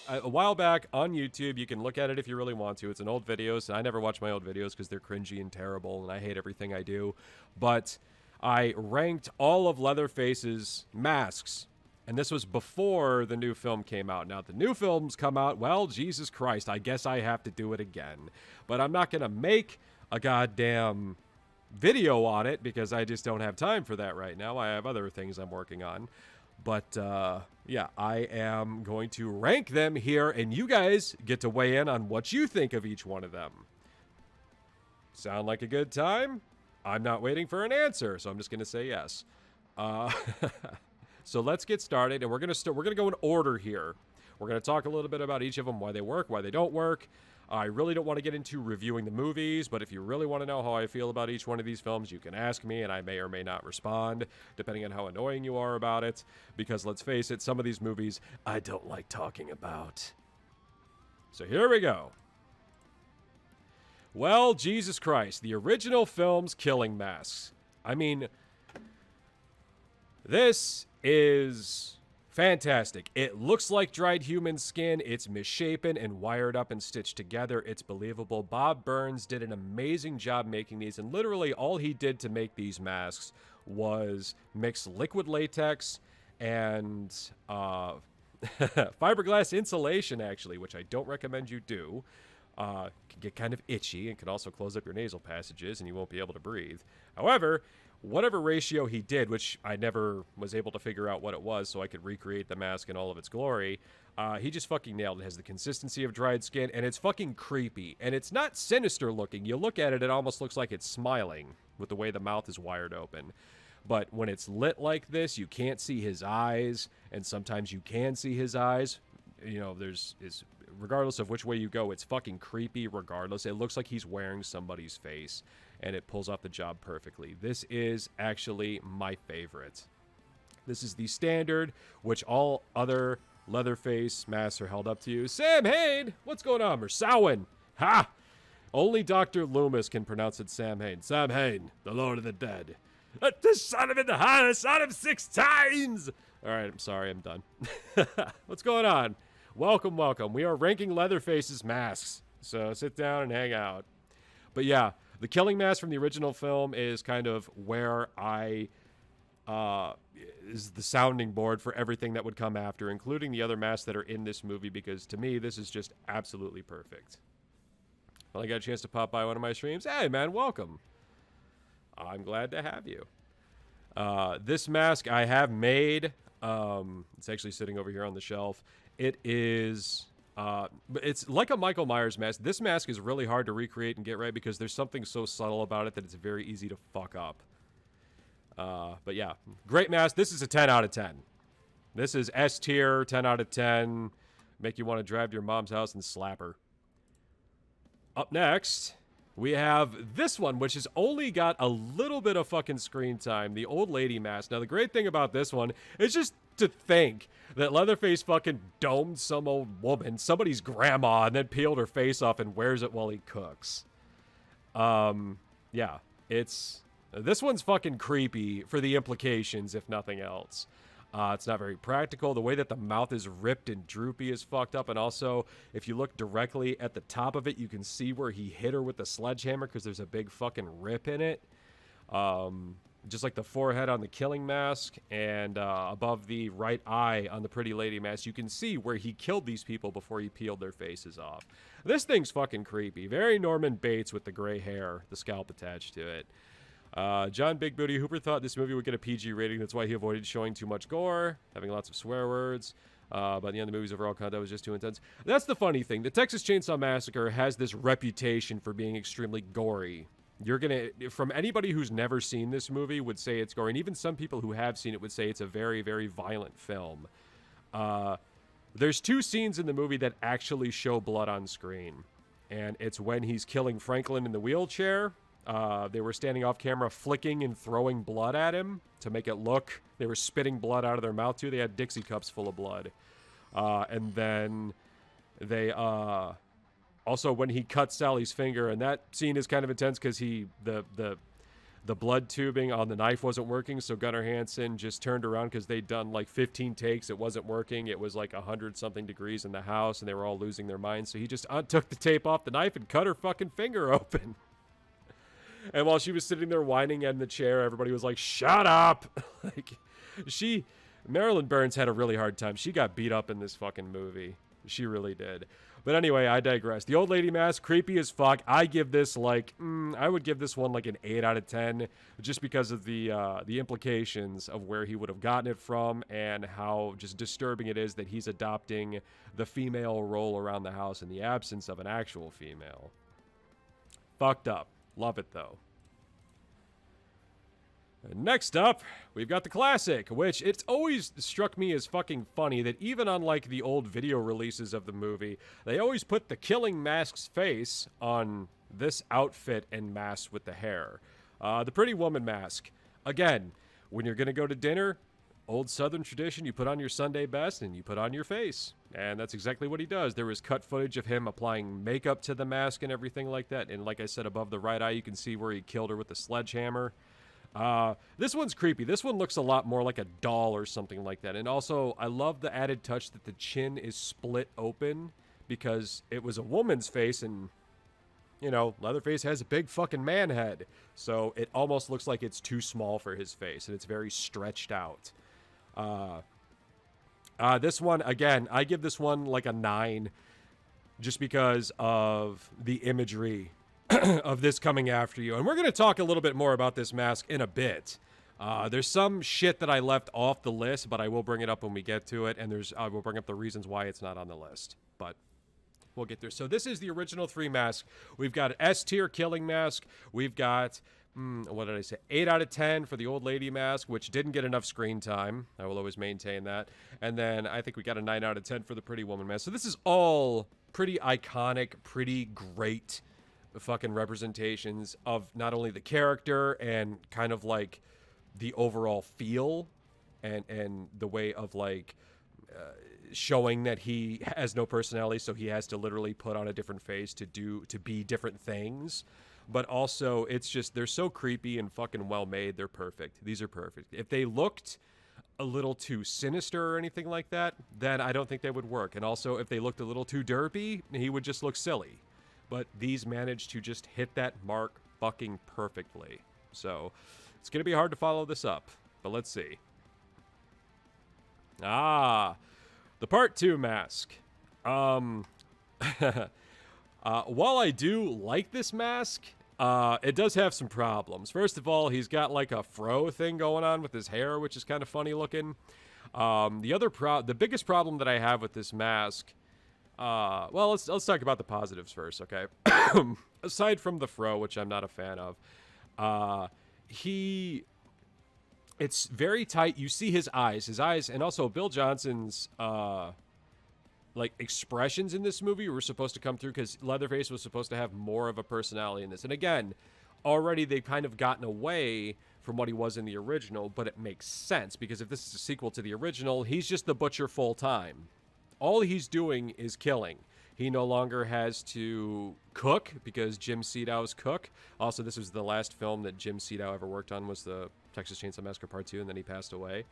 a while back on YouTube. You can look at it if you really want to. It's an old video, so I never watch my old videos because they're cringy and terrible, and I hate everything I do. But I ranked all of Leatherface's masks, and this was before the new film came out. Now, the new film's come out, well, Jesus Christ, I guess I have to do it again. But I'm not going to make a goddamn video on it because I just don't have time for that right now. I have other things I'm working on. But, yeah, I am going to rank them here, and you guys get to weigh in on what you think of each one of them. Sound like a good time? I'm not waiting for an answer, so I'm just going to say yes. So let's get started, and we're gonna go in order here. We're gonna talk a little bit about each of them, why they work, why they don't work. I really don't want to get into reviewing the movies, but if you really want to know how I feel about each one of these films, you can ask me, and I may or may not respond, depending on how annoying you are about it. Because let's face it, some of these movies I don't like talking about. So here we go. Well, Jesus Christ, the original film's killing masks. I mean, this is fantastic. It looks like dried human skin. It's misshapen and wired up and stitched together. It's believable. Bob Burns did an amazing job making these, and literally all he did to make these masks was mix liquid latex and fiberglass insulation, actually, which I don't recommend you do. Can get kind of itchy and can also close up your nasal passages, and you won't be able to breathe. However, whatever ratio he did, which I never was able to figure out what it was so I could recreate the mask in all of its glory, he just fucking nailed it. It has the consistency of dried skin, and it's fucking creepy. And it's not sinister looking. You look at it, it almost looks like it's smiling with the way the mouth is wired open. But when it's lit like this, you can't see his eyes, and sometimes you can see his eyes. You know, regardless of which way you go, it's fucking creepy regardless. It looks like he's wearing somebody's face, and it pulls off the job perfectly. This is actually my favorite. This is the standard, which all other Leatherface masks are held up to. Sam Hain! What's going on, Mersawen? Ha! Only Dr. Loomis can pronounce it Sam Hain. Sam Hain, the Lord of the Dead. To shot him in the heart, shot him 6 times! Alright, I'm sorry, I'm done. What's going on? Welcome, welcome. We are ranking Leatherface's masks, so sit down and hang out. But yeah, the killing mask from the original film is kind of where is the sounding board for everything that would come after, including the other masks that are in this movie, because to me, this is just absolutely perfect. Well, I got a chance to pop by one of my streams. Hey, man, welcome. I'm glad to have you. This mask I have made. It's actually sitting over here on the shelf. It is, it's like a Michael Myers mask. This mask is really hard to recreate and get right because there's something so subtle about it that it's very easy to fuck up. But yeah, great mask. This is a 10 out of 10. This is S tier, 10 out of 10. Make you want to drive to your mom's house and slap her. Up next, we have this one, which has only got a little bit of fucking screen time. The old lady mask. Now, the great thing about this one is just to think that Leatherface fucking domed some old woman, somebody's grandma, and then peeled her face off and wears it while he cooks. Yeah, this one's fucking creepy for the implications, if nothing else. It's not very practical. The way that the mouth is ripped and droopy is fucked up. And also, if you look directly at the top of it, you can see where he hit her with the sledgehammer because there's a big fucking rip in it. Just like the forehead on the killing mask and above the right eye on the pretty lady mask, you can see where he killed these people before he peeled their faces off. This thing's fucking creepy. Very Norman Bates with the gray hair, the scalp attached to it. John Big Booty Hooper thought this movie would get a PG rating. That's why he avoided showing too much gore, having lots of swear words. By the end, the movie's overall content was just too intense. That's the funny thing. The Texas Chainsaw Massacre has this reputation for being extremely gory. You're gonna, from anybody who's never seen this movie, would say it's gory, and even some people who have seen it would say it's a very, very violent film. There's 2 scenes in the movie that actually show blood on screen, and it's when he's killing Franklin in the wheelchair. They were standing off camera flicking and throwing blood at him to make it look. They were spitting blood out of their mouth too. They had Dixie cups full of blood. And then they also when he cut Sally's finger, and that scene is kind of intense because the the blood tubing on the knife wasn't working, so Gunnar Hansen just turned around because they'd done like 15 takes. It wasn't working. It was like 100-something degrees in the house, and they were all losing their minds. So he just took the tape off the knife and cut her fucking finger open. And while she was sitting there whining in the chair, everybody was like, "Shut up!" Like, Marilyn Burns had a really hard time. She got beat up in this fucking movie. She really did. But anyway, I digress. The Old Lady Mask, creepy as fuck. I give this like, I would give this one like an 8 out of 10, just because of the implications of where he would have gotten it from and how just disturbing it is that he's adopting the female role around the house in the absence of an actual female. Fucked up. Love it though. Next up, we've got the classic, which it's always struck me as fucking funny that even on like the old video releases of the movie, they always put the killing mask's face on this outfit and mask with the hair. The Pretty Woman mask. Again, when you're going to go to dinner, old Southern tradition, you put on your Sunday best and you put on your face. And that's exactly what he does. There was cut footage of him applying makeup to the mask and everything like that. And like I said, above the right eye, you can see where he killed her with the sledgehammer. This one's creepy. This one looks a lot more like a doll or something like that. And also, I love the added touch that the chin is split open because it was a woman's face and, you know, Leatherface has a big fucking man head. So it almost looks like it's too small for his face and it's very stretched out. This one, again, I give this one like a 9 just because of the imagery of this coming after you. And we're going to talk a little bit more about this mask in a bit. There's some shit that I left off the list, but I will bring it up when we get to it. And I will bring up the reasons why it's not on the list. But we'll get there. So this is the original 3 mask. We've got an S tier killing mask. We've got, what did I say? 8 out of 10 for the Old Lady mask, which didn't get enough screen time. I will always maintain that. And then I think we got a 9 out of 10 for the Pretty Woman mask. So this is all pretty iconic, pretty great fucking representations of not only the character and kind of like the overall feel and the way of like showing that he has no personality, so he has to literally put on a different face to be different things. But also it's just, they're so creepy and fucking well made. They're perfect. These are perfect. If they looked a little too sinister or anything like that, then I don't think they would work. And also if they looked a little too derpy, he would just look silly. But these managed to just hit that mark fucking perfectly. So it's going to be hard to follow this up, but let's see. The Part 2 mask. While I do like this mask, it does have some problems. First of all, he's got like a fro thing going on with his hair, which is kind of funny looking. The biggest problem that I have with this mask, well, let's talk about the positives first, okay? Aside from the fro, which I'm not a fan of, it's very tight. You see his eyes, and also Bill Johnson's, like, expressions in this movie were supposed to come through because Leatherface was supposed to have more of a personality in this. And again, already they've kind of gotten away from what he was in the original, but it makes sense because if this is a sequel to the original, he's just the butcher full time. All he's doing is killing. He no longer has to cook because Jim Seadow's cook. Also, this was the last film that Jim Seadow ever worked on, was the Texas Chainsaw Massacre Part 2, and then he passed away.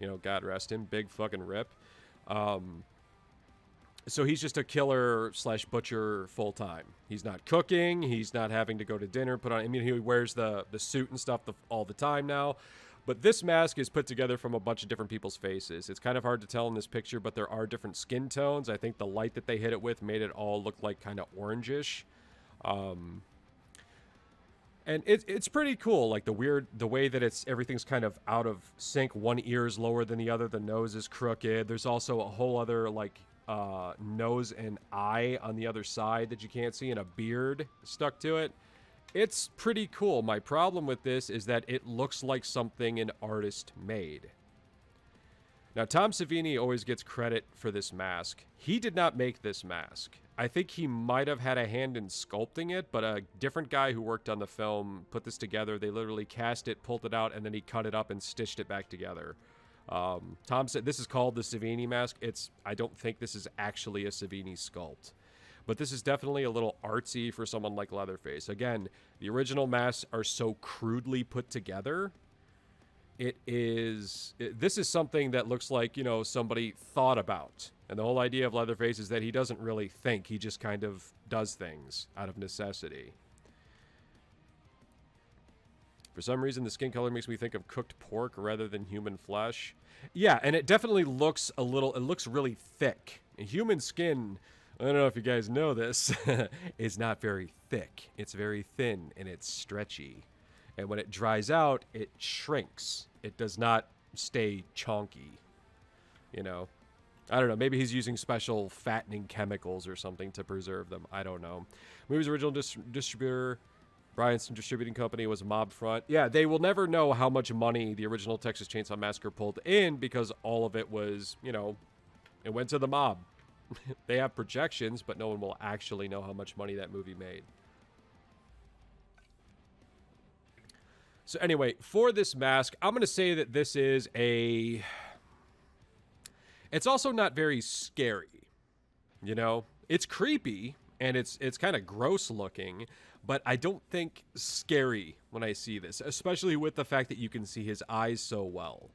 You know, God rest him. Big fucking rip. So he's just a killer / butcher full time. He's not cooking. He's not having to go to dinner. He wears the suit and stuff all the time now. But this mask is put together from a bunch of different people's faces. It's kind of hard to tell in this picture, but there are different skin tones. I think the light that they hit it with made it all look like kind of orangish. And it's pretty cool. Like the way that everything's kind of out of sync. One ear is lower than the other. The nose is crooked. There's also a whole other like nose and eye on the other side that you can't see, and a beard stuck to it. It's pretty cool. My problem with this is that it looks like something an artist made. Now, Tom Savini always gets credit for this mask. He did not make this mask. I think he might have had a hand in sculpting it, but a different guy who worked on the film put this together. They literally cast it, pulled it out, and then he cut it up and stitched it back together. Tom said this is called the Savini mask. I don't think this is actually a Savini sculpt. but this is definitely a little artsy for someone like Leatherface. Again, the original masks are so crudely put together. This is something that looks like, somebody thought about. And the whole idea of Leatherface is that he doesn't really think. He just kind of does things out of necessity. For some reason, the skin color makes me think of cooked pork rather than human flesh. Yeah, and it definitely looks it looks really thick. Human skin, I don't know if you guys know this, is not very thick. It's very thin and it's stretchy. And when it dries out, it shrinks. It does not stay chonky. I don't know. Maybe he's using special fattening chemicals or something to preserve them. I don't know. Movie's original distributor, Bryanston Distributing Company, was a mob front. Yeah, they will never know how much money the original Texas Chainsaw Massacre pulled in because all of it was, it went to the mob. They have projections, but no one will actually know how much money that movie made. So anyway, for this mask, I'm going to say that this is it's also not very scary. It's creepy and it's kind of gross looking, but I don't think scary when I see this, especially with the fact that you can see his eyes so well.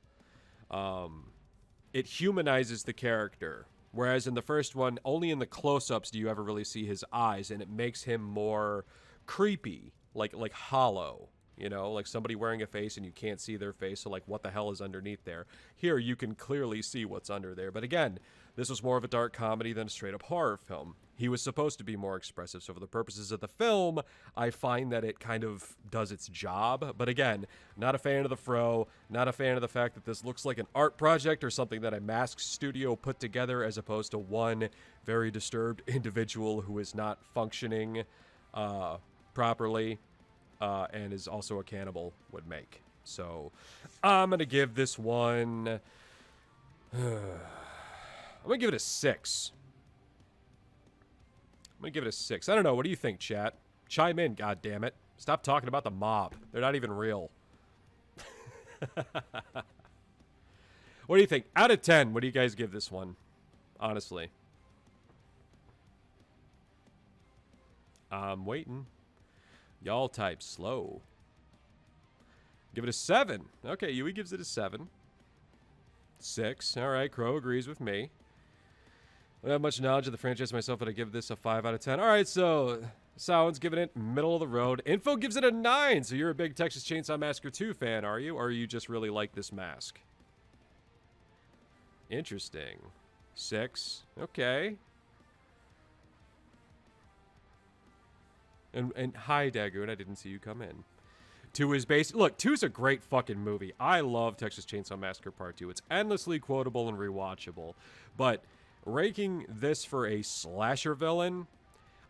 It humanizes the character, whereas in the first one, only in the close-ups do you ever really see his eyes, and it makes him more creepy, like hollow. Like somebody wearing a face and you can't see their face, so like what the hell is underneath there? Here you can clearly see what's under there. But again, this was more of a dark comedy than a straight-up horror film. He was supposed to be more expressive, so for the purposes of the film, I find that it kind of does its job. But again, not a fan of the fro, not a fan of the fact that this looks like an art project or something that a mask studio put together as opposed to one very disturbed individual who is not functioning properly. And is also a cannibal would make. So I'm going to give this one... I'm going to give it a 6. I'm going to give it a 6. I don't know. What do you think, chat? Chime in, goddammit. Stop talking about the mob. They're not even real. What do you think? Out of 10, what do you guys give this one? Honestly. I'm waiting. Y'all type slow. Give it a 7. Okay, Yui gives it a 7. 6. All right, Crow agrees with me. I don't have much knowledge of the franchise myself, but I give this a 5 out of 10. All right, so Sound's giving it middle of the road. Info gives it a 9. So you're a big Texas Chainsaw Massacre 2 fan, are you? Or you just really like this mask? Interesting. 6. Okay. And hi, Dagoon. I didn't see you come in. 2 is based... Look, 2 is a great fucking movie. I love Texas Chainsaw Massacre Part 2. It's endlessly quotable and rewatchable. But ranking this for a slasher villain,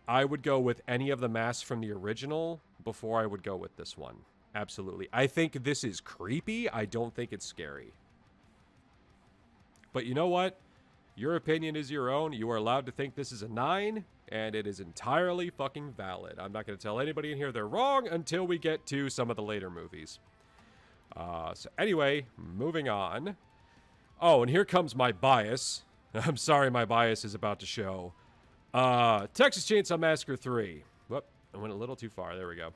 I would go with any of the masks from the original before I would go with this one. Absolutely. I think this is creepy. I don't think it's scary. But you know what? Your opinion is your own. You are allowed to think this is a 9, and it is entirely fucking valid. I'm not going to tell anybody in here they're wrong until we get to some of the later movies. So anyway, moving on. Oh, and here comes my bias. I'm sorry my bias is about to show. Texas Chainsaw Massacre 3. Whoop, I went a little too far. There we go.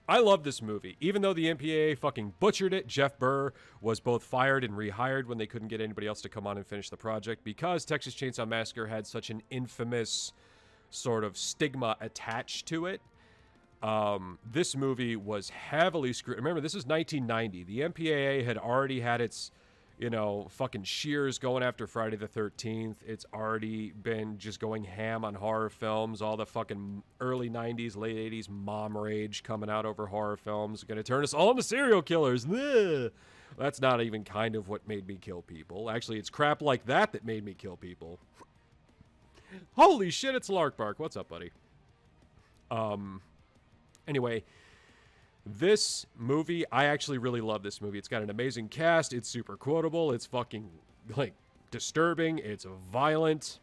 I love this movie. Even though the MPAA fucking butchered it, Jeff Burr was both fired and rehired when they couldn't get anybody else to come on and finish the project because Texas Chainsaw Massacre had such an infamous sort of stigma attached to it. This movie was heavily screwed. Remember, this is 1990. The MPAA had already had its, fucking shears going after Friday the 13th. It's already been just going ham on horror films. All the fucking early 90s, late 80s mom rage coming out over horror films. Going to turn us all into serial killers. Ugh. That's not even kind of what made me kill people. Actually, it's crap like that that made me kill people. Holy shit, it's Lark Bark. What's up, buddy? Anyway... This movie, I actually really love this movie. It's got an amazing cast. It's super quotable. It's fucking, disturbing. It's violent.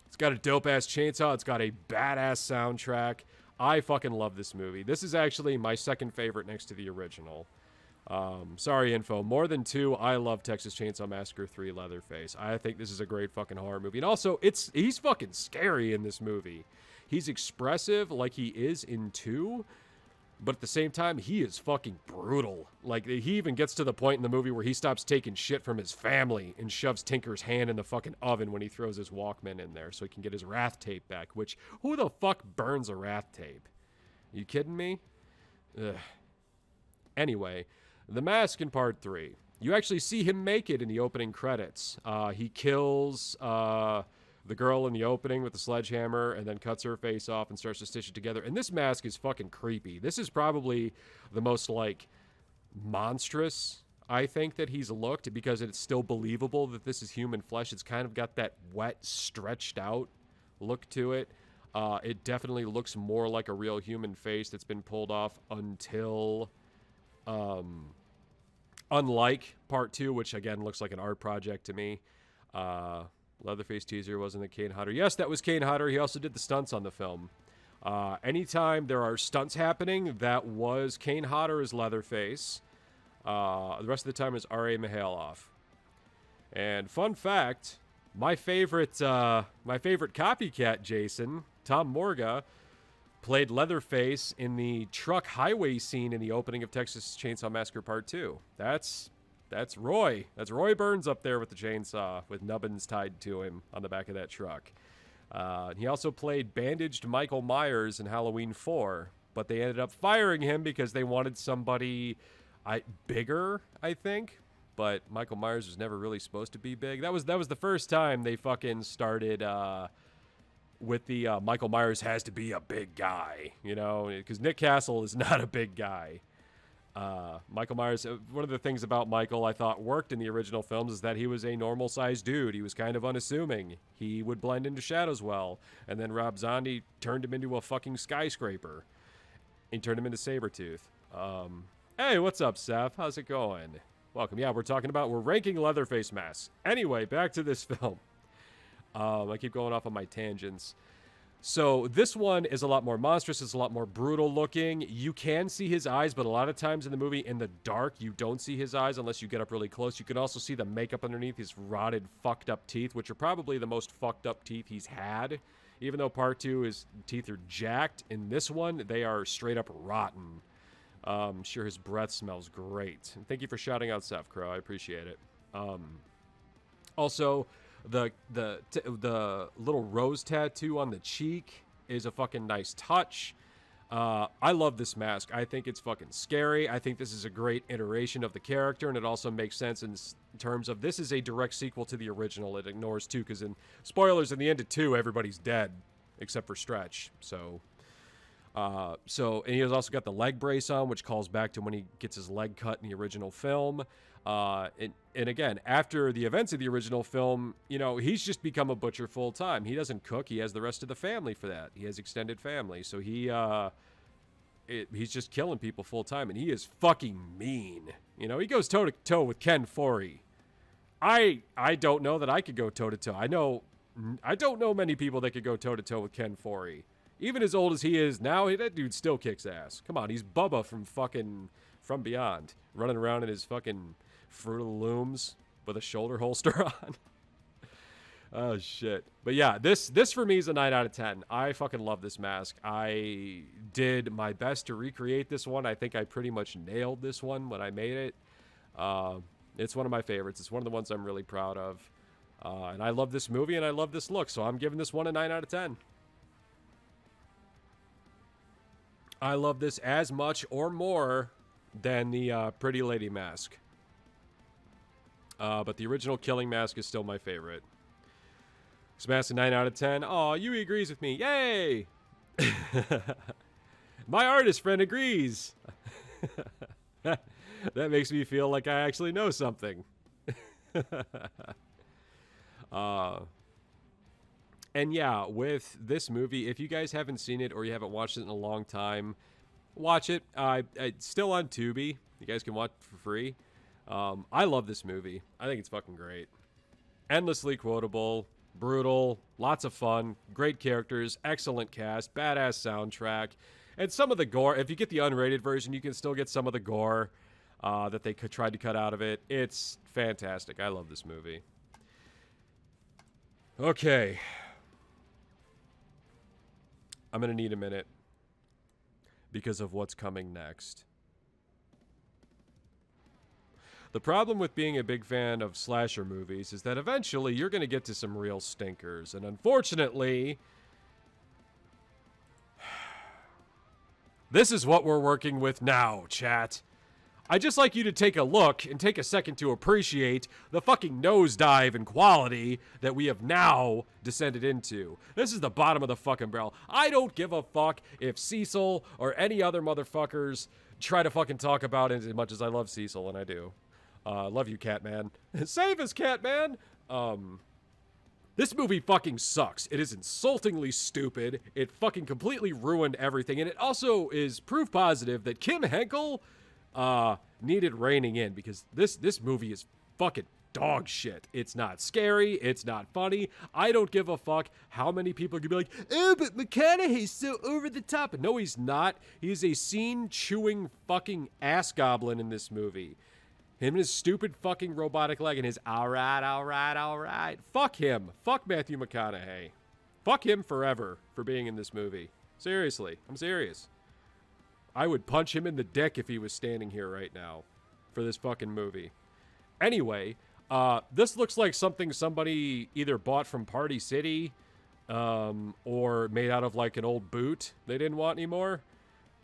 It's got a dope-ass chainsaw. It's got a badass soundtrack. I fucking love this movie. This is actually my second favorite next to the original. Sorry, info. More than two. I love Texas Chainsaw Massacre 3 Leatherface. I think this is a great fucking horror movie. And also, he's fucking scary in this movie. He's expressive like he is in 2, but at the same time, he is fucking brutal. Like, he even gets to the point in the movie where he stops taking shit from his family and shoves Tinker's hand in the fucking oven when he throws his Walkman in there so he can get his Wrath tape back, which, who the fuck burns a Wrath tape? You kidding me? Ugh. Anyway, The Mask in Part 3. You actually see him make it in the opening credits. He kills the girl in the opening with the sledgehammer and then cuts her face off and starts to stitch it together. And this mask is fucking creepy. This is probably the most, like, monstrous, I think, that he's looked, because it's still believable that this is human flesh. It's kind of got that wet, stretched out look to it. It definitely looks more like a real human face that's been pulled off until... unlike Part 2, which again looks like an art project to me. Leatherface teaser, wasn't it Kane Hodder? Yes, that was Kane Hodder. He also did the stunts on the film. Anytime there are stunts happening, that was Kane Hodder as Leatherface. The rest of the time is R.A. Mihailoff. And fun fact, my favorite copycat Jason, Tom Morga, played Leatherface in the truck highway scene in the opening of Texas Chainsaw Massacre Part 2. That's Roy. That's Roy Burns up there with the chainsaw with nubbins tied to him on the back of that truck. He also played bandaged Michael Myers in Halloween 4, but they ended up firing him because they wanted somebody bigger, I think. But Michael Myers was never really supposed to be big. That was the first time they fucking started... with the Michael Myers has to be a big guy, you know, because Nick Castle is not a big guy. Michael Myers, one of the things about Michael I thought worked in the original films is that he was a normal-sized dude. He was kind of unassuming. He would blend into shadows well. And then Rob Zombie turned him into a fucking skyscraper. He turned him into Sabretooth. Hey, what's up, Seth? How's it going? Welcome. Yeah, we're ranking Leatherface masks. Anyway, back to this film. I keep going off on my tangents. So this one is a lot more monstrous. It's a lot more brutal looking. You can see his eyes, but a lot of times in the movie, in the dark, you don't see his eyes unless you get up really close. You can also see the makeup underneath his rotted, fucked up teeth, which are probably the most fucked up teeth he's had. Even though Part 2, his teeth are jacked, in this one, they are straight up rotten. I'm sure his breath smells great. And thank you for shouting out Seth Crow. I appreciate it. Also... The little rose tattoo on the cheek is a fucking nice touch. I love this mask. I think it's fucking scary. I think this is a great iteration of the character, and it also makes sense in terms of this is a direct sequel to the original. It ignores 2, because in spoilers, in the end of 2, everybody's dead except for Stretch. And he has also got the leg brace on, which calls back to when he gets his leg cut in the original film. And again, after the events of the original film, you know, he's just become a butcher full time. He doesn't cook. He has the rest of the family for that. He has extended family. So he's just killing people full time, and he is fucking mean. You know, he goes toe to toe with Ken Foree. I don't know that I could go toe to toe. I don't know many people that could go toe to toe with Ken Foree. Even as old as he is now, that dude still kicks ass. Come on, he's Bubba from Beyond, running around in his fucking Fruit of the Looms with a shoulder holster on. Oh, shit. But yeah, this for me is a 9 out of 10. I fucking love this mask. I did my best to recreate this one. I think I pretty much nailed this one when I made it. It's one of my favorites. It's one of the ones I'm really proud of. And I love this movie and I love this look, so I'm giving this one a 9 out of 10. I love this as much or more than the Pretty Lady mask. But the original Killing Mask is still my favorite. This mask a 9 out of 10. Aw, Yui agrees with me. Yay! My artist friend agrees. That makes me feel like I actually know something. And yeah, with this movie, if you guys haven't seen it or you haven't watched it in a long time, watch it. It's still on Tubi. You guys can watch it for free. I love this movie. I think it's fucking great. Endlessly quotable, brutal, lots of fun, great characters, excellent cast, badass soundtrack, and some of the gore. If you get the unrated version, you can still get some of the gore. that they tried to cut out of it. It's fantastic. I love this movie. Okay. I'm going to need a minute because of what's coming next. The problem with being a big fan of slasher movies is that eventually you're going to get to some real stinkers. And unfortunately, this is what we're working with now, chat. I'd just like you to take a look and take a second to appreciate the fucking nosedive in quality that we have now descended into. This is the bottom of the fucking barrel. I don't give a fuck if Cecil or any other motherfuckers try to fucking talk about it as much as I love Cecil, and I do. Love you, Catman. Save us, Catman! This movie fucking sucks. It is insultingly stupid. It fucking completely ruined everything. And it also is proof positive that Kim Henkel needed reining in, because this movie is fucking dog shit. It's not scary. It's not funny. I don't give a fuck how many people could be like, oh, but McConaughey's so over the top. No, he's not. He's a scene-chewing fucking ass goblin in this movie. Him and his stupid fucking robotic leg and his alright. Fuck him. Fuck Matthew McConaughey. Fuck him forever for being in this movie. Seriously. I'm serious. I would punch him in the dick if he was standing here right now for this fucking movie. Anyway, this looks like something somebody either bought from Party City or made out of like an old boot they didn't want anymore.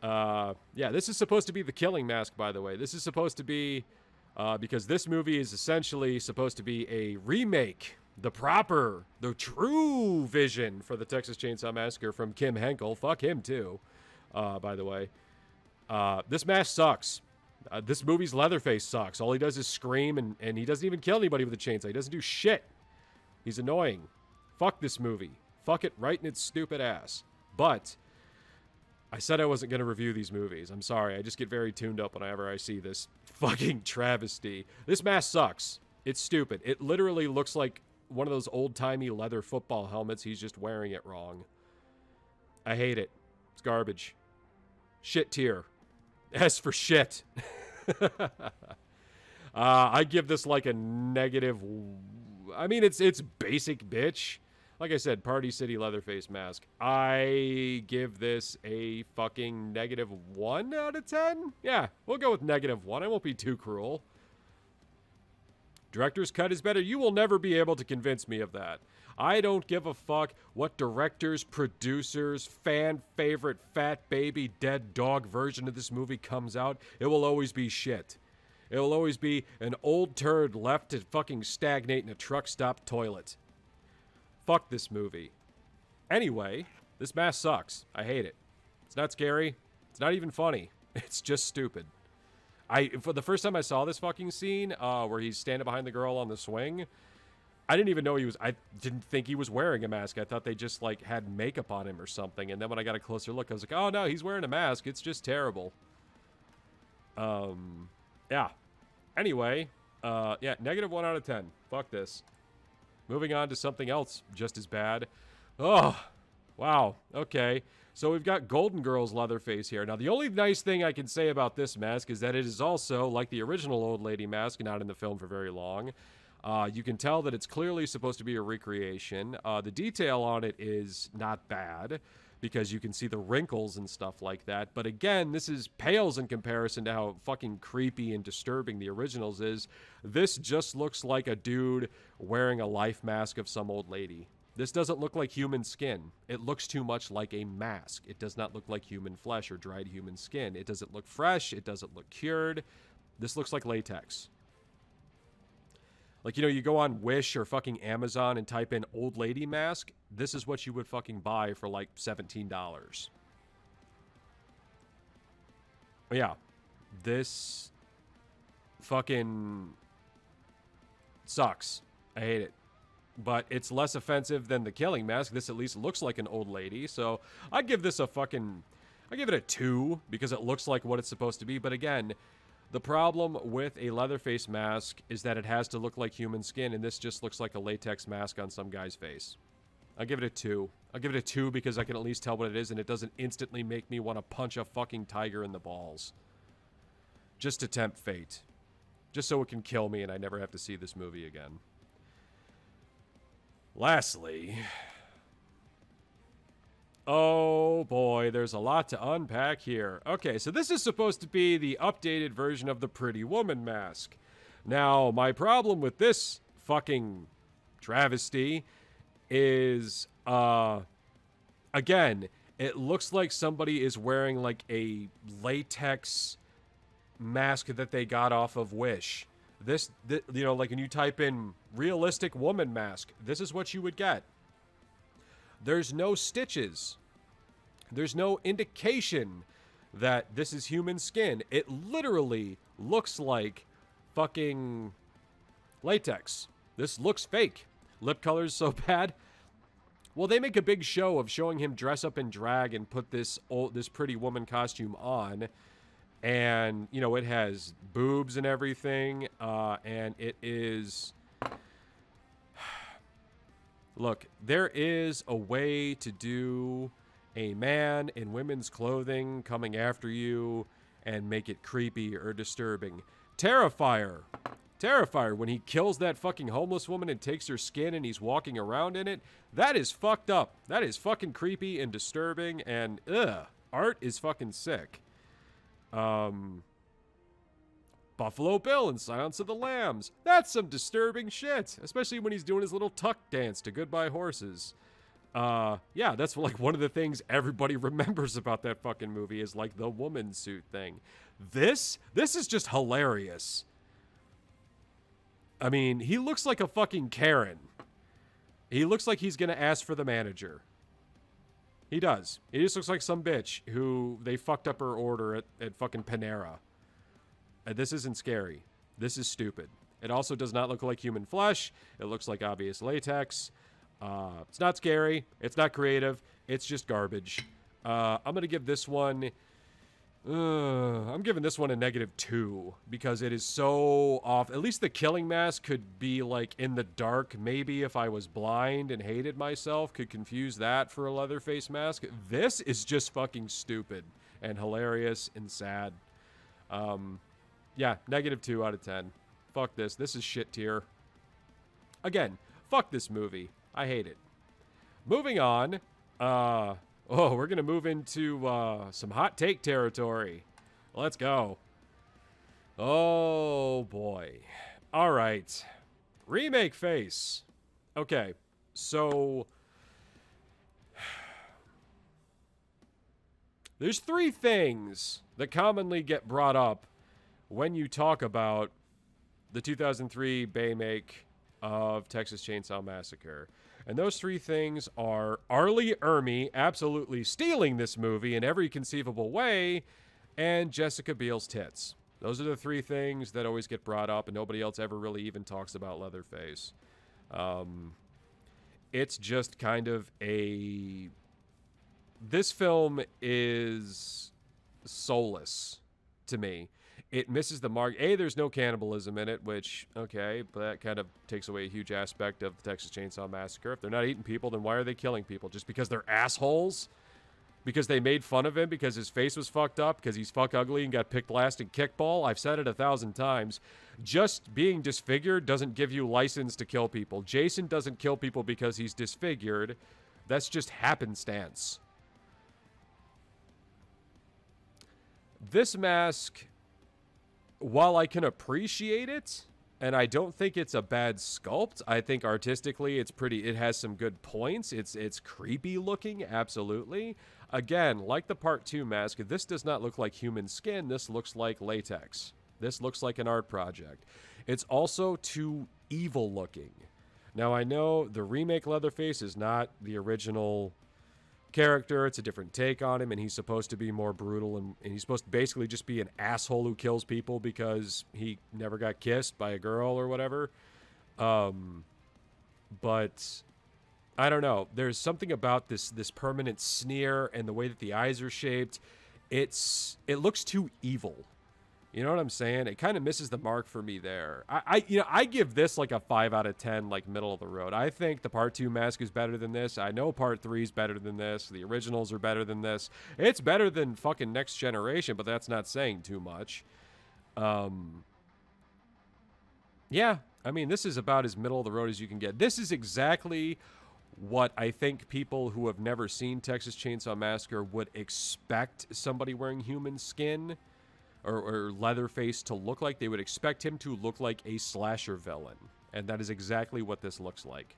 Yeah, this is supposed to be The Killing Mask, by the way. This is supposed to be... because this movie is essentially supposed to be a remake, the true vision for the Texas Chainsaw Massacre from Kim Henkel. Fuck him, too, by the way. This mask sucks. This movie's Leatherface sucks. All he does is scream, and he doesn't even kill anybody with a chainsaw. He doesn't do shit. He's annoying. Fuck this movie. Fuck it right in its stupid ass. But... I said I wasn't going to review these movies. I'm sorry. I just get very tuned up whenever I see this fucking travesty. This mask sucks. It's stupid. It literally looks like one of those old-timey leather football helmets. He's just wearing it wrong. I hate it. It's garbage. Shit tier. S for shit. I give this like a negative... I mean, it's basic bitch. Like I said, Party City Leatherface mask. I give this a fucking -1 out of 10? Yeah, we'll go with -1. I won't be too cruel. Director's cut is better. You will never be able to convince me of that. I don't give a fuck what directors, producers, fan favorite fat baby dead dog version of this movie comes out. It will always be shit. It will always be an old turd left to fucking stagnate in a truck stop toilet. Fuck this movie. Anyway, this mask sucks. I hate it. It's not scary. It's not even funny. It's just stupid. For the first time I saw this fucking scene, where he's standing behind the girl on the swing, I didn't even know I didn't think he was wearing a mask. I thought they just, like, had makeup on him or something. And then when I got a closer look, I was like, oh, no, he's wearing a mask. It's just terrible. Yeah. Anyway, yeah, -1 out of 10. Fuck this. Moving on to something else just as bad. Oh, wow. Okay. So we've got Golden Girls Leatherface here. Now, the only nice thing I can say about this mask is that it is also, like the original old lady mask, not in the film for very long. You can tell that it's clearly supposed to be a recreation. The detail on it is not bad, because you can see the wrinkles and stuff like that. But again, this pales in comparison to how fucking creepy and disturbing the originals is. This just looks like a dude wearing a life mask of some old lady. This doesn't look like human skin. It looks too much like a mask. It does not look like human flesh or dried human skin. It doesn't look fresh. It doesn't look cured. This looks like latex. Like, you know, you go on Wish or fucking Amazon and type in old lady mask. This is what you would fucking buy for like $17. But yeah, this fucking sucks. I hate it. But it's less offensive than The Killing Mask. This at least looks like an old lady. So I'd give this I give it a 2 because it looks like what it's supposed to be. But again, the problem with a Leatherface mask is that it has to look like human skin, and this just looks like a latex mask on some guy's face. I'll give it a 2. I'll give it a 2 because I can at least tell what it is, and it doesn't instantly make me want to punch a fucking tiger in the balls. just to tempt fate. Just so it can kill me and I never have to see this movie again. Lastly... Oh boy, there's a lot to unpack here. Okay, so this is supposed to be the updated version of the Pretty Woman mask. Now, my problem with this fucking travesty is, again, it looks like somebody is wearing like a latex mask that they got off of Wish. This you know, like when you type in realistic woman mask, this is what you would get. There's no stitches. There's no indication that this is human skin. It literally looks like fucking latex. This looks fake. Lip color's so bad. Well, they make a big show of showing him dress up in drag and put this Pretty Woman costume on. And, you know, it has boobs and everything. And it is... Look, there is a way to do a man in women's clothing coming after you and make it creepy or disturbing. Terrifier. Terrifier, when he kills that fucking homeless woman and takes her skin and he's walking around in it, that is fucked up. That is fucking creepy and disturbing and, ugh. Art is fucking sick. Buffalo Bill in Silence of the Lambs. That's some disturbing shit. Especially when he's doing his little tuck dance to Goodbye Horses. Yeah, that's like one of the things everybody remembers about that fucking movie is like the woman suit thing. This is just hilarious. I mean, he looks like a fucking Karen. He looks like he's gonna ask for the manager. He does. He just looks like some bitch who they fucked up her order at fucking Panera. This isn't scary. This is stupid. It also does not look like human flesh. It looks like obvious latex. It's not scary. It's not creative. It's just garbage. I'm going to give this one... I'm giving this one a -2 because it is so off. At least the killing mask could be like in the dark. Maybe if I was blind and hated myself, could confuse that for a Leatherface mask. This is just fucking stupid and hilarious and sad. Yeah, -2 out of 10. Fuck this. This is shit tier. Again, fuck this movie. I hate it. Moving on. We're going to move into some hot take territory. Let's go. Oh, boy. All right. Remake face. Okay, so... There's 3 things that commonly get brought up when you talk about the 2003 Bay-make of Texas Chainsaw Massacre. And those 3 things are R. Lee Ermey absolutely stealing this movie in every conceivable way, and Jessica Biel's tits. Those are the 3 things that always get brought up, and nobody else ever really even talks about Leatherface. It's just kind of a... This film is soulless to me. It misses the mark. There's no cannibalism in it, which, okay, but that kind of takes away a huge aspect of the Texas Chainsaw Massacre. If they're not eating people, then why are they killing people? Just because they're assholes? Because they made fun of him because his face was fucked up? Because he's fuck ugly and got picked last in kickball? I've said it 1,000 times. Just being disfigured doesn't give you license to kill people. Jason doesn't kill people because he's disfigured. That's just happenstance. This mask... While I can appreciate it, and I don't think it's a bad sculpt, I think artistically it's pretty, it has some good points. It's creepy looking, absolutely. Again, like the Part 2 mask, this does not look like human skin. This looks like latex. This looks like an art project. It's also too evil looking. Now, I know the remake Leatherface is not the original character. It's a different take on him, and he's supposed to be more brutal, and he's supposed to basically just be an asshole who kills people because he never got kissed by a girl or whatever. But I don't know. There's something about this permanent sneer and the way that the eyes are shaped. It looks too evil. You know what I'm saying? It kind of misses the mark for me there. I give this like a 5 out of 10, like middle of the road. I think the Part 2 mask is better than this. I know Part 3 is better than this. The originals are better than this. It's better than fucking Next Generation, but that's not saying too much. Um, yeah, I mean, this is about as middle of the road as you can get. This is exactly what I think people who have never seen Texas Chainsaw Massacre would expect somebody wearing human skin or Leatherface to look like. They would expect him to look like a slasher villain. And that is exactly what this looks like.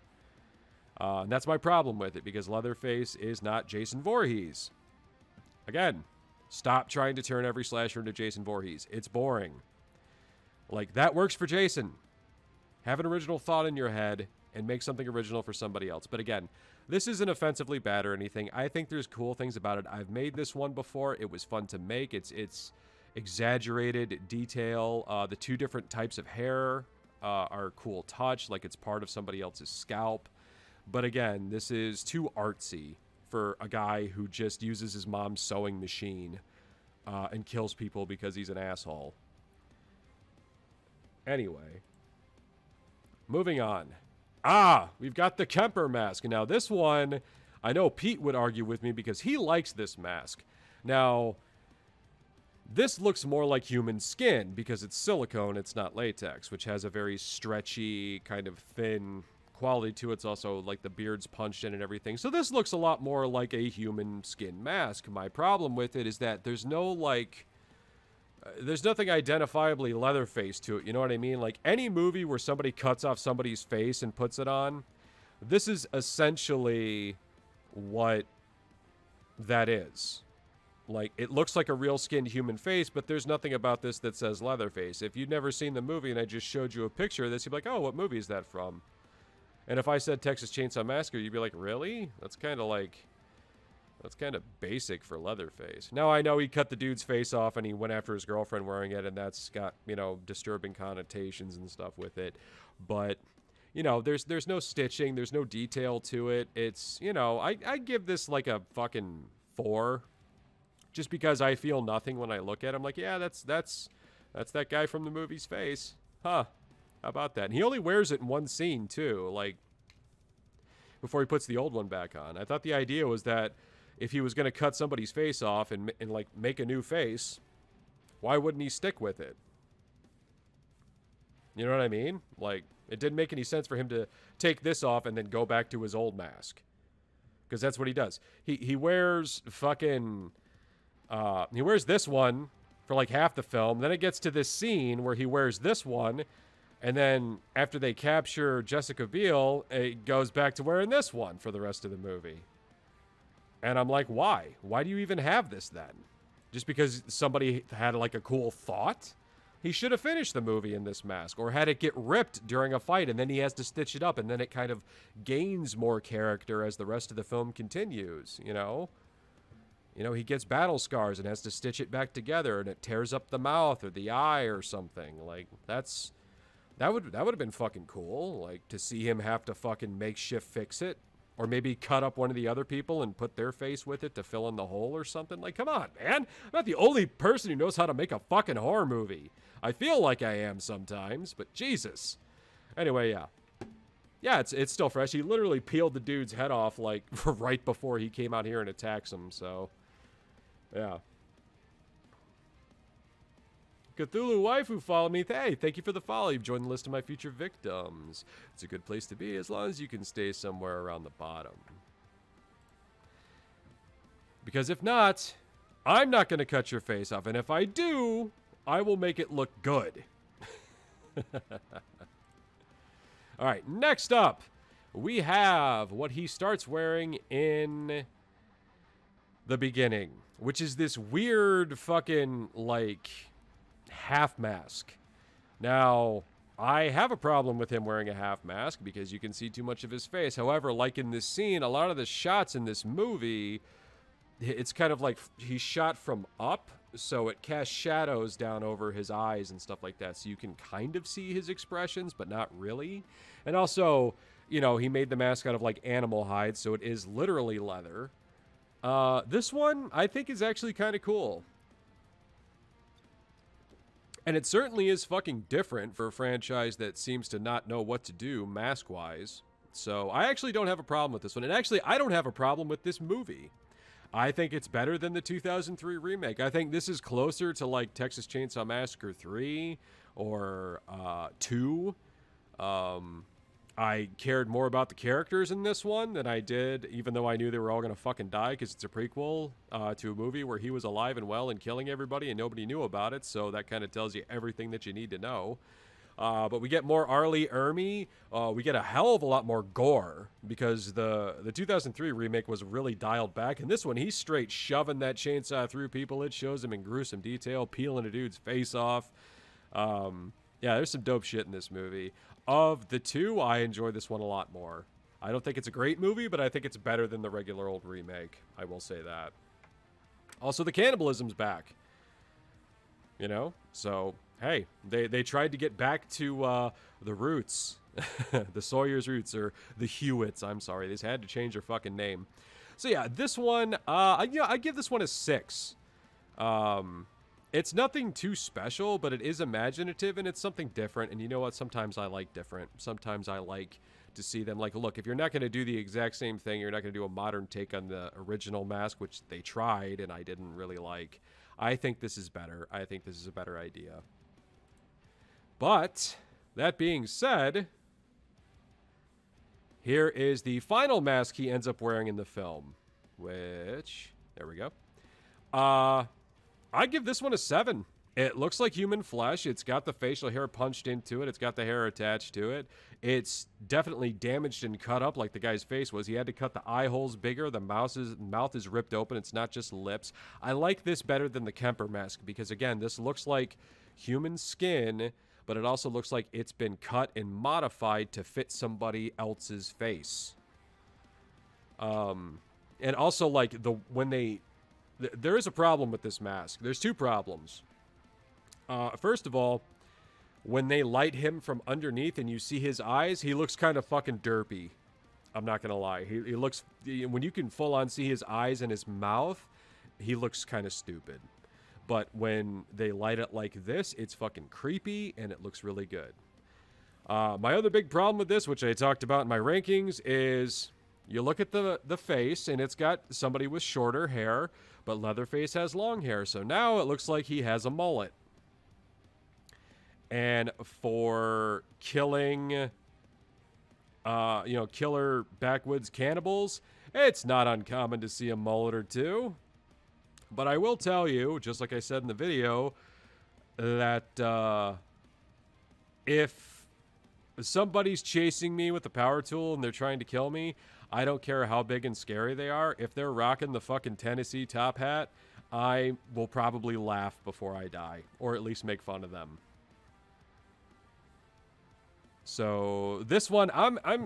And that's my problem with it, because Leatherface is not Jason Voorhees. Again, stop trying to turn every slasher into Jason Voorhees. It's boring. Like, that works for Jason. Have an original thought in your head and make something original for somebody else. But again, this isn't offensively bad or anything. I think there's cool things about it. I've made this one before. It was fun to make. It's exaggerated detail. The two different types of hair are a cool touch, like it's part of somebody else's scalp. But again, this is too artsy for a guy who just uses his mom's sewing machine and kills people because he's an asshole. Anyway, moving on. We've got the Kemper mask. Now, this one, I know Pete would argue with me because he likes this mask. Now, this looks more like human skin because it's silicone, it's not latex, which has a very stretchy, kind of thin quality to it. It's also like the beard's punched in and everything. So this looks a lot more like a human skin mask. My problem with it is that there's no, like... there's nothing identifiably Leatherface to it, you know what I mean? Like, any movie where somebody cuts off somebody's face and puts it on, this is essentially what that is. Like, it looks like a real skinned human face, but there's nothing about this that says Leatherface. If you'd never seen the movie and I just showed you a picture of this, you'd be like, oh, what movie is that from? And if I said Texas Chainsaw Massacre, you'd be like, really? That's kind of basic for Leatherface. Now, I know he cut the dude's face off and he went after his girlfriend wearing it, and that's got, you know, disturbing connotations and stuff with it. But, you know, there's no stitching, there's no detail to it. It's, you know, I give this like a fucking 4. Just because I feel nothing when I look at him. Like, yeah, that's that guy from the movie's face. Huh. How about that? And he only wears it in one scene, too. Like, before he puts the old one back on. I thought the idea was that if he was going to cut somebody's face off and like make a new face, why wouldn't he stick with it? You know what I mean? Like, it didn't make any sense for him to take this off and then go back to his old mask. Because that's what he does. He wears fucking... he wears this one for like half the film. Then it gets to this scene where he wears this one. And then after they capture Jessica Biel, it goes back to wearing this one for the rest of the movie. And I'm like, why? Why do you even have this then? Just because somebody had like a cool thought? He should have finished the movie in this mask, or had it get ripped during a fight and then he has to stitch it up, and then it kind of gains more character as the rest of the film continues, you know? You know, he gets battle scars and has to stitch it back together, and it tears up the mouth or the eye or something. Like, that would have been fucking cool, like, to see him have to fucking makeshift fix it. Or maybe cut up one of the other people and put their face with it to fill in the hole or something. Like, come on, man. I'm not the only person who knows how to make a fucking horror movie. I feel like I am sometimes, but Jesus. Anyway, yeah. Yeah, it's still fresh. He literally peeled the dude's head off, like, right before he came out here and attacks him, so... yeah. Cthulhu Waifu followed me. Hey, thank you for the follow. You've joined the list of my future victims. It's a good place to be as long as you can stay somewhere around the bottom. Because if not, I'm not going to cut your face off. And if I do, I will make it look good. All right, next up, we have what he starts wearing in the beginning, which is this weird fucking, like... half mask. Now, I have a problem with him wearing a half mask because you can see too much of his face. However, like in this scene, a lot of the shots in this movie, it's kind of like he's shot from up, so it casts shadows down over his eyes and stuff like that, so you can kind of see his expressions, but not really. And also, you know, he made the mask out of like animal hide, so it is literally leather. This one, I think, is actually kind of cool. And it certainly is fucking different for a franchise that seems to not know what to do mask-wise. So I actually don't have a problem with this one. And actually, I don't have a problem with this movie. I think it's better than the 2003 remake. I think this is closer to like Texas Chainsaw Massacre 3 or 2. I cared more about the characters in this one than I did, even though I knew they were all going to fucking die because it's a prequel to a movie where he was alive and well and killing everybody and nobody knew about it. So that kind of tells you everything that you need to know. But we get more R. Lee Ermey. We get a hell of a lot more gore because the 2003 remake was really dialed back. And this one, he's straight shoving that chainsaw through people. It shows him in gruesome detail, peeling a dude's face off. Yeah, there's some dope shit in this movie. Of the two, I enjoy this one a lot more. I don't think it's a great movie, but I think it's better than the regular old remake. I will say that. Also, the cannibalism's back. You know? So, hey, they tried to get back to the roots. The Sawyer's roots, or the Hewitts. I'm sorry. They had to change their fucking name. So, yeah, this one, I give this one a 6. It's nothing too special, but it is imaginative and it's something different. And you know what? Sometimes I like different. Sometimes I like to see them like, look, if you're not going to do the exact same thing, you're not going to do a modern take on the original Mask, which they tried and I didn't really like. I think this is better. I think this is a better idea. But that being said, here is the final mask he ends up wearing in the film, which, there we go. I give this one a 7. It looks like human flesh. It's got the facial hair punched into it. It's got the hair attached to it. It's definitely damaged and cut up like the guy's face was. He had to cut the eye holes bigger. The mouth is ripped open. It's not just lips. I like this better than the Kemper mask because, again, this looks like human skin, but it also looks like it's been cut and modified to fit somebody else's face. And also, like, there is a problem with this mask. There's two problems. First of all, when they light him from underneath and you see his eyes, he looks kind of fucking derpy. I'm not going to lie. He looks, when you can full on see his eyes and his mouth, he looks kind of stupid. But when they light it like this, it's fucking creepy and it looks really good. My other big problem with this, which I talked about in my rankings, is you look at the face and it's got somebody with shorter hair, but Leatherface has long hair. So now it looks like he has a mullet. And for killing, killer backwoods cannibals, it's not uncommon to see a mullet or two. But I will tell you, just like I said in the video, that if somebody's chasing me with a power tool and they're trying to kill me, I don't care how big and scary they are. If they're rocking the fucking Tennessee top hat, I will probably laugh before I die, or at least make fun of them. So this one,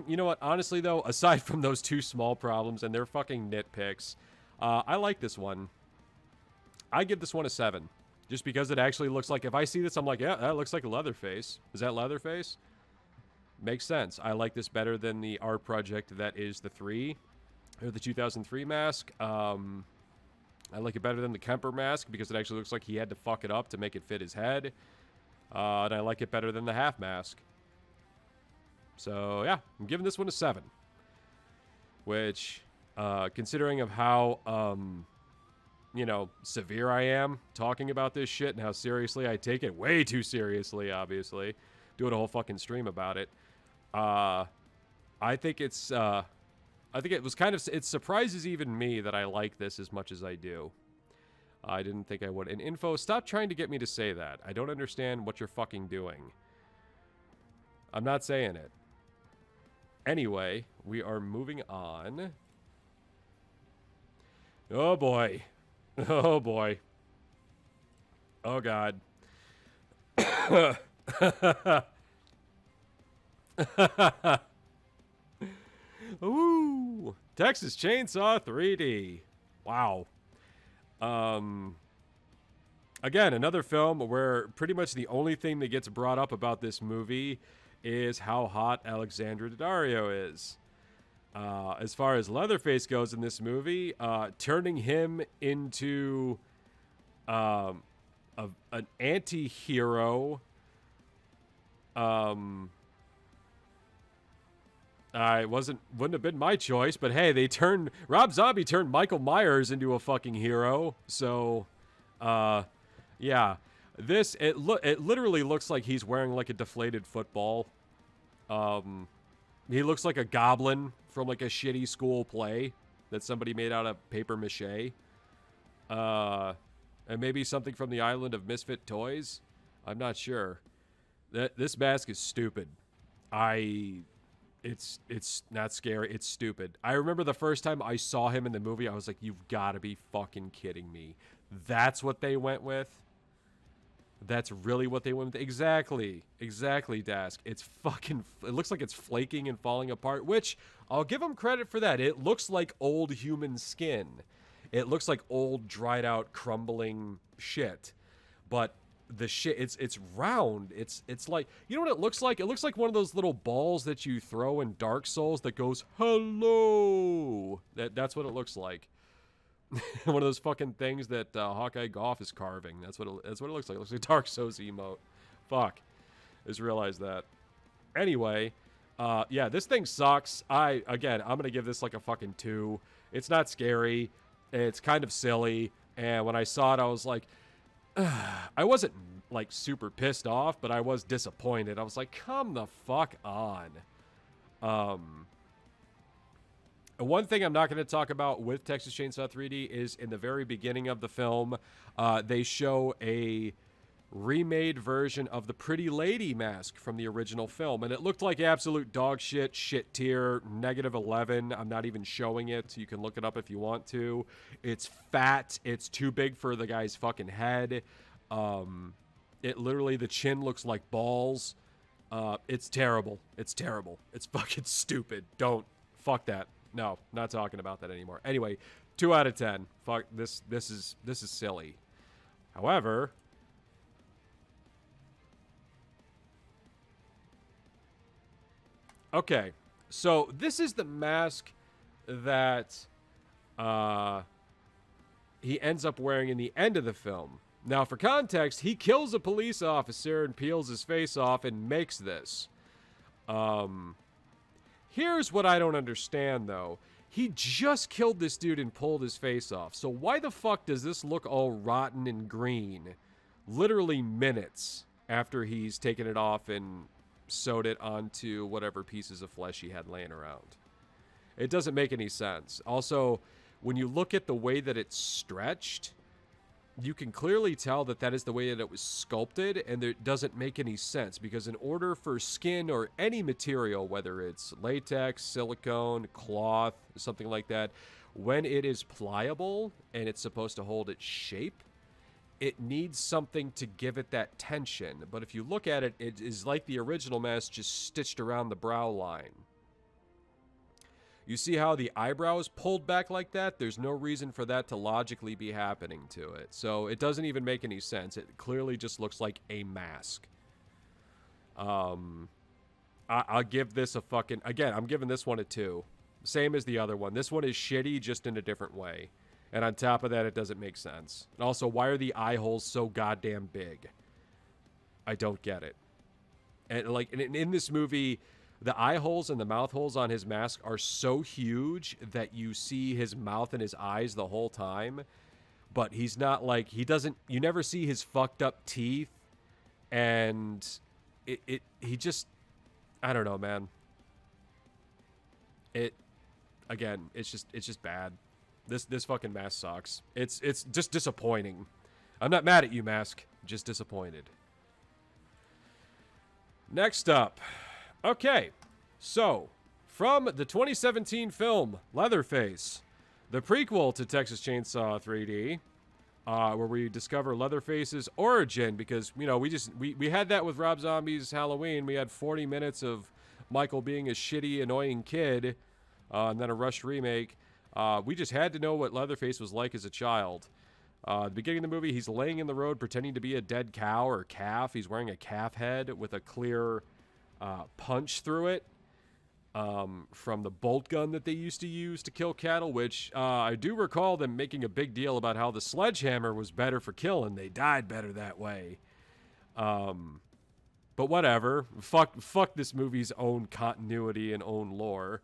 you know what? Honestly, though, aside from those two small problems and they're fucking nitpicks, I like this one. I give this one a 7, just because it actually looks like, if I see this, I'm like, yeah, that looks like a Leatherface. Is that Leatherface? Makes sense. I like this better than the art project that is the 2003 mask. I like it better than the Kemper mask because it actually looks like he had to fuck it up to make it fit his head. And I like it better than the half mask. So, yeah, I'm giving this one a 7. Which, considering of how, severe I am talking about this shit and how seriously I take it, way too seriously, obviously, doing a whole fucking stream about it, I think it surprises even me that I like this as much as I do. I didn't think I would. And Info, stop trying to get me to say that. I don't understand what you're fucking doing. I'm not saying it. Anyway, we are moving on. Oh boy. Oh boy. Oh god. Ooh. Texas Chainsaw 3D. Wow. Again, another film where pretty much the only thing that gets brought up about this movie is how hot Alexandra Daddario is. As far as Leatherface goes in this movie, turning him into an anti-hero Wouldn't have been my choice, but hey, Rob Zombie turned Michael Myers into a fucking hero. So, yeah, it literally looks like he's wearing like a deflated football. He looks like a goblin from like a shitty school play that somebody made out of paper mache. And maybe something from the island of misfit toys. I'm not sure. This mask is stupid. It's not scary. It's stupid. I remember the first time I saw him in the movie, I was like, you've got to be fucking kidding me. That's what they went with? That's really what they went with? Exactly, Dask. It looks like it's flaking and falling apart, which I'll give them credit for that. It looks like old human skin. It looks like old, dried out, crumbling shit. But the shit, it's round. It's like, you know what it looks like? It looks like one of those little balls that you throw in Dark Souls that goes, hello. That's what it looks like. One of those fucking things that Hawkeye Goff is carving. That's what it looks like. It looks like a Dark Souls emote. Fuck. I just realized that. Anyway, yeah, this thing sucks. I'm going to give this like a fucking 2. It's not scary. It's kind of silly. And when I saw it, I was like, I wasn't like super pissed off, but I was disappointed. I was like, come the fuck on. One thing I'm not going to talk about with Texas Chainsaw 3D is in the very beginning of the film, they show a remade version of the Pretty Lady mask from the original film, and it looked like absolute dog shit tier, -11. I'm not even showing it. You can look it up if you want to. It's fat. It's too big for the guy's fucking head. It literally, the chin looks like balls. It's terrible. It's terrible. It's fucking stupid. Fuck that. No, not talking about that anymore. Anyway, 2 out of 10. Fuck this. This is silly. However, okay, so this is the mask that he ends up wearing in the end of the film. Now, for context, he kills a police officer and peels his face off and makes this. Here's what I don't understand, though. He just killed this dude and pulled his face off. So why the fuck does this look all rotten and green literally minutes after he's taken it off and sewed it onto whatever pieces of flesh he had laying around? It doesn't make any sense. Also, when you look at the way that it's stretched, you can clearly tell that is the way that it was sculpted, and it doesn't make any sense, because in order for skin or any material, whether it's latex, silicone, cloth, something like that, when it is pliable and it's supposed to hold its shape, it needs something to give it that tension. But if you look at it, it is like the original mask, just stitched around the brow line. You see how the eyebrow is pulled back like that? There's no reason for that to logically be happening to it. So it doesn't even make any sense. It clearly just looks like a mask. I'll give this a fucking... Again, I'm giving this one a 2. Same as the other one. This one is shitty, just in a different way. And on top of that, it doesn't make sense. And also, why are the eye holes so goddamn big? I don't get it. And like in this movie... The eye holes and the mouth holes on his mask are so huge that you see his mouth and his eyes the whole time. But he's not like, you never see his fucked up teeth. And he just, I don't know, man. Again, it's just bad. This fucking mask sucks. It's just disappointing. I'm not mad at you, mask. Just disappointed. Next up. Okay, so, from the 2017 film, Leatherface, the prequel to Texas Chainsaw 3D, where we discover Leatherface's origin, because, you know, we had that with Rob Zombie's Halloween. We had 40 minutes of Michael being a shitty, annoying kid, and then a rushed remake. We just had to know what Leatherface was like as a child. At the beginning of the movie, he's laying in the road pretending to be a dead cow or calf. He's wearing a calf head with a clear... punch through it from the bolt gun that they used to use to kill cattle, which I do recall them making a big deal about how the sledgehammer was better for killing. They died better that way. But But whatever. Fuck this movie's own continuity and own lore.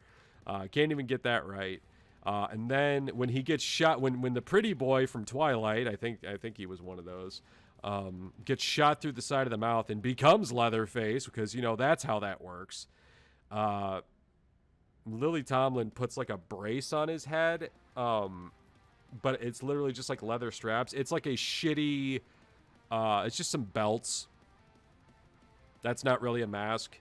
Can't even get that right. And then when he gets shot, when the pretty boy from Twilight, I think he was one of those, gets shot through the side of the mouth and becomes Leatherface, because that's how that works. Lily Tomlin puts like a brace on his head, but it's literally just like leather straps. It's like a shitty, it's just some belts. That's not really a mask.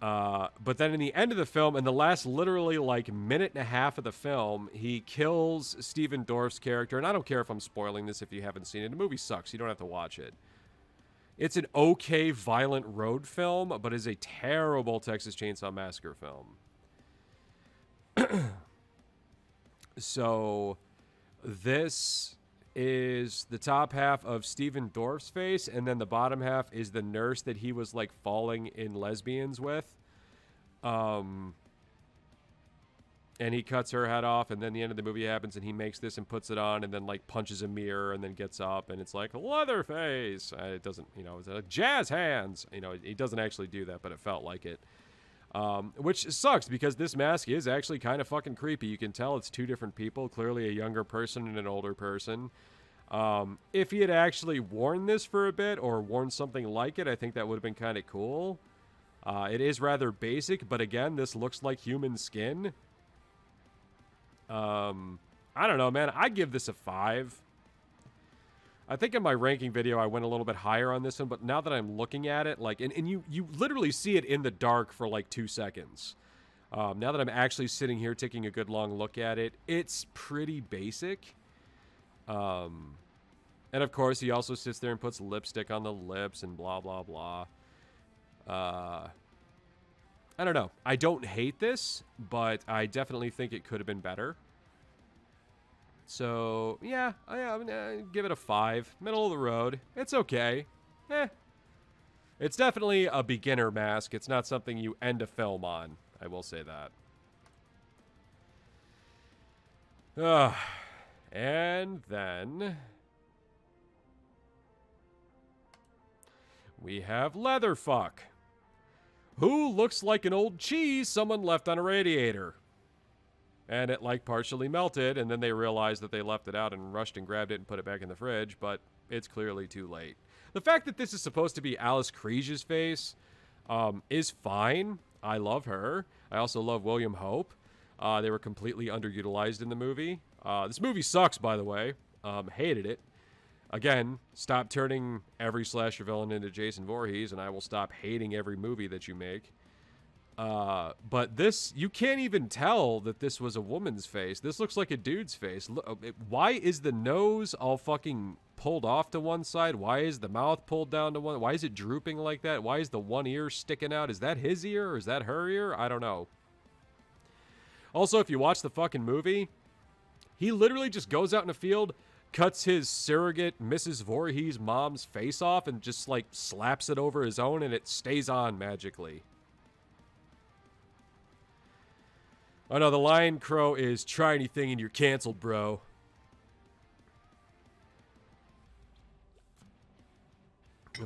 But then in the end of the film, in the last literally like minute and a half of the film, he kills Stephen Dorff's character. And I don't care if I'm spoiling this if you haven't seen it. The movie sucks. You don't have to watch it. It's an okay violent road film, but is a terrible Texas Chainsaw Massacre film. So this is the top half of Stephen Dorff's face, and then the bottom half is the nurse that he was like falling in lesbians with. And he cuts her head off, and then the end of the movie happens, and he makes this and puts it on, and then like punches a mirror, and then gets up, and it's like Leatherface. It doesn't, it's like jazz hands. He doesn't actually do that, but it felt like it. Which sucks, because this mask is actually kind of fucking creepy. You can tell it's two different people, clearly a younger person and an older person. If he had actually worn this for a bit, or worn something like it, I think that would have been kind of cool. It is rather basic, but again, this looks like human skin. I don't know, man. I'd give this a 5. I think in my ranking video, I went a little bit higher on this one, but now that I'm looking at it, like, and you literally see it in the dark for like 2 seconds. Now that I'm actually sitting here taking a good long look at it, it's pretty basic. And of course, he also sits there and puts lipstick on the lips and blah, blah, blah. I don't know. I don't hate this, but I definitely think it could have been better. So, yeah, I'm gonna give it a 5. Middle of the road. It's okay. It's definitely a beginner mask. It's not something you end a film on. I will say that. And then we have Leatherfuck, who looks like an old cheese someone left on a radiator. And it like partially melted, and then they realized that they left it out and rushed and grabbed it and put it back in the fridge, but it's clearly too late. The fact that this is supposed to be Alice Kriege's face is fine. I love her. I also love William Hope. They were completely underutilized in the movie. This movie sucks, by the way. Hated it. Again, stop turning every slasher villain into Jason Voorhees, and I will stop hating every movie that you make. But this, you can't even tell that this was a woman's face. This looks like a dude's face. Why is the nose all fucking pulled off to one side? Why is the mouth pulled down to one? Why is it drooping like that? Why is the one ear sticking out? Is that his ear or is that her ear? I don't know. Also, if you watch the fucking movie, he literally just goes out in the field, cuts his surrogate Mrs. Voorhees' mom's face off, and just like slaps it over his own, and it stays on magically. Oh no, the Lion Crow is try anything and you're canceled, bro.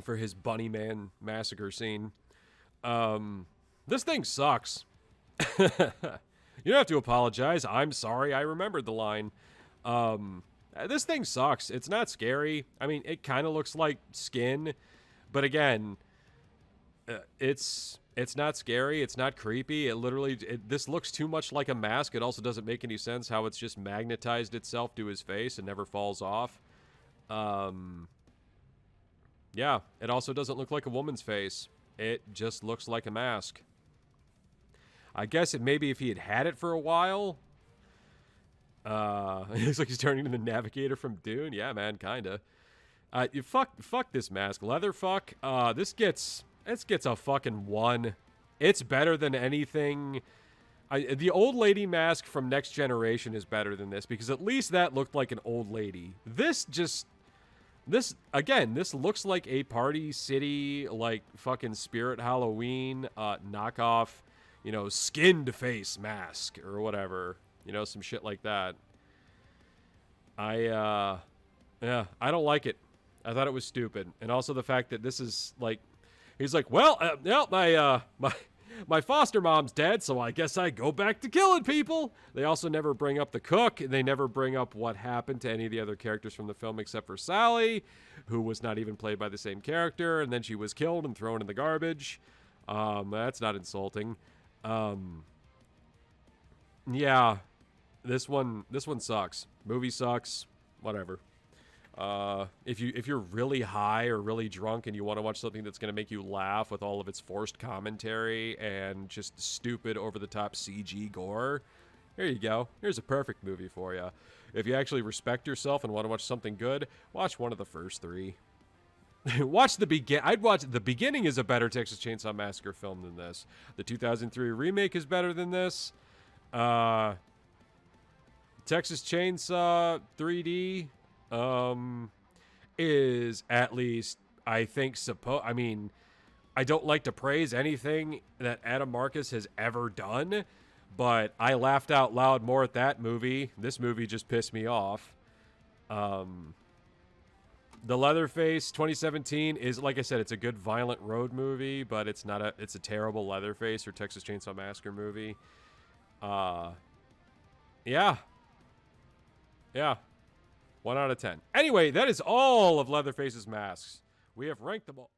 For his Bunny Man massacre scene. This thing sucks. You don't have to apologize. I'm sorry, I remembered the line. This thing sucks. It's not scary. I mean, it kind of looks like skin. But again, it's not scary. It's not creepy. This looks too much like a mask. It also doesn't make any sense how it's just magnetized itself to his face and never falls off. Yeah, it also doesn't look like a woman's face. It just looks like a mask. I guess maybe if he had it for a while. It looks like he's turning into the Navigator from Dune. Yeah, man, kinda. Fuck this mask. Leatherfuck. This gets a fucking 1. It's better than anything. The old lady mask from Next Generation is better than this, because at least that looked like an old lady. This looks like a Party City, like fucking Spirit Halloween knockoff, skinned face mask or whatever. Some shit like that. I don't like it. I thought it was stupid, and also the fact that this is like, he's like, well, my foster mom's dead, so I guess I go back to killing people. They also never bring up the cook. They never bring up what happened to any of the other characters from the film except for Sally, who was not even played by the same character, and then she was killed and thrown in the garbage. That's not insulting. Yeah, this one sucks. Movie sucks. Whatever. If you're really high or really drunk and you want to watch something that's going to make you laugh with all of its forced commentary and just stupid over-the-top CG gore, here you go. Here's a perfect movie for you. If you actually respect yourself and want to watch something good, watch one of the first three. Watch the begin. I'd watch the beginning is a better Texas Chainsaw Massacre film than this. The 2003 remake is better than this. Texas Chainsaw 3D is at least, I think, I mean, I don't like to praise anything that Adam Marcus has ever done, but I laughed out loud more at that movie. This movie just pissed me off. The Leatherface 2017 is, like I said, it's a good violent road movie, but it's a terrible Leatherface or Texas Chainsaw Massacre movie. Yeah. 1 out of 10. Anyway, that is all of Leatherface's masks. We have ranked them all.